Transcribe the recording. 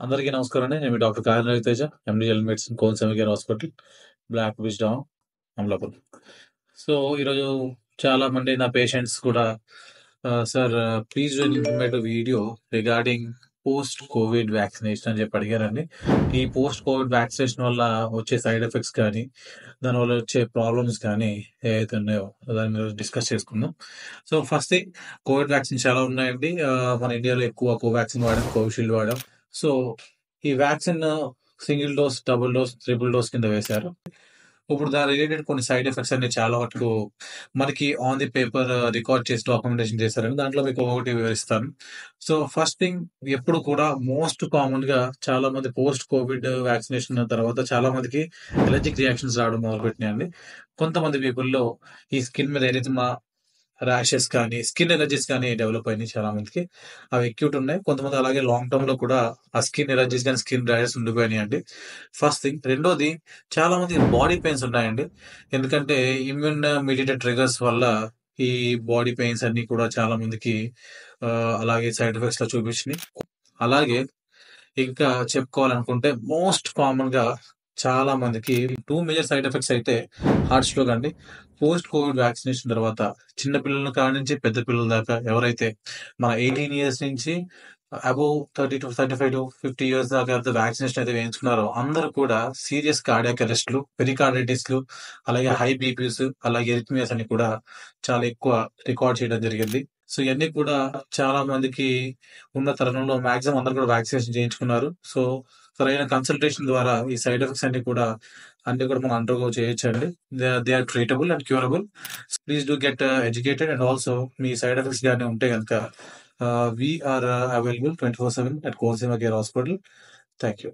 అందరికీ నమస్కారం అండి. నేను మీ doctor Karam Raviteja, MD general medicine, Konaseema care hospital, block విజ్ డౌన్, అమలాపురం. సో, ఈరోజు చాలా మంది నా పేషెంట్స్ కూడా sir please do informative video regarding post covid vaccination అని చెప్పి అడిగారండి. ఈ పోస్ట్ కోవిడ్ వ్యాక్సినేషన్ వల్ల వచ్చే సైడ్ ఎఫెక్ట్స్ కానీ, దానివల్ల వచ్చే ప్రాబ్లమ్స్ కానీ ఏవైతే ఉన్నాయో దాని మీద డిస్కస్ చేసుకుందాం. So, first thing, Covid vaccine చాలా ఉన్నాయండి. మన ఇండియాలో ఎక్కువ కోవాక్సిన్ వాడాం, కోవిషీల్డ్ వాడాం. సో, ఈ vaccine single dose, double dose, triple dose కింద వేశారు. ఇప్పుడు దాని రిలేటెడ్ కొన్ని సైడ్ ఎఫెక్ట్స్ అన్ని చాలా వరకు మనకి ఆన్ ది పేపర్ రికార్డ్ చేసి డాక్యుమెంటేషన్ చేశారండి. దాంట్లో మీకు ఒకటి వివరిస్తాను. సో, ఫస్ట్ థింగ్, ఎప్పుడు కూడా మోస్ట్ కామన్‌గా చాలా మంది పోస్ట్ కోవిడ్ వ్యాక్సినేషన్ తర్వాత చాలా మందికి అలర్జిక్ రియాక్షన్స్ రావడం మొదలుపెట్టినాయండి. కొంతమంది పీపుల్‌లో ఈ స్కిన్ మీద ఎరిథిమా, ర్యాషెస్ కానీ, స్కిన్ ఎలర్జీస్ కానీ డెవలప్ అయినాయి చాలా మందికి. అవి అక్యూట్ ఉన్నాయి. కొంతమంది అలాగే లాంగ్ టర్మ్‌లో కూడా ఆ స్కిన్ ఎలర్జీస్ గాని, స్కిన్ ర్యాషెస్ ఉండిపోయినాయండి. First thing. రెండోది, చాలా మందికి బాడీ పెయిన్స్ ఉన్నాయండి. ఎందుకంటే ఇమ్యూన్ మీడియేటెడ్ ట్రిగర్స్ వల్ల ఈ బాడీ పెయిన్స్ అన్నీ కూడా చాలా మందికి అలాగే సైడ్ ఎఫెక్ట్స్‌లా చూపించినాయి. అలాగే ఇంకా చెప్పుకోవాలనుకుంటే మోస్ట్ కామన్‌గా చాలా మందికి 2 మేజర్ సైడ్ ఎఫెక్ట్స్ అయితే హార్ట్ స్ట్రోక్ అండి. పోస్ట్ కోవిడ్ వ్యాక్సినేషన్ తర్వాత చిన్న పిల్లల కాడ నుంచి పెద్ద పిల్లల దాకా ఎవరైతే మన 18 ఇయర్స్ నుంచి అబోవ్ 30-35-50 ఇయర్స్ దాకా అయితే వ్యాక్సినేషన్ అయితే వేయించుకున్నారో అందరూ కూడా సీరియస్ కార్డియాక్ అరెస్ట్‌లు, పెరికార్డైటిస్‌లు, అలాగే హై బీపీస్, అలాగే ఎరిథ్మియాస్ అని కూడా చాలా ఎక్కువ రికార్డ్ చేయడం జరిగింది. సో, ఇయన్నీ కూడా చాలా మందికి ఉన్న తరుణంలో మాక్సిమం అందరూ కూడా వ్యాక్సినేషన్ చేయించుకున్నారు. సో, సరైన కన్సల్టేషన్ ద్వారా ఈ సైడ్ ఎఫెక్ట్స్ అన్నీ కూడా మనం అండర్‌గో చేయొచ్చండి. They are treatable and curable. Please do get educated and also మీ సైడ్ ఎఫెక్ట్స్ గాని ఉంటే గనక we are available 24/7 at Konaseema care hospital. Thank you.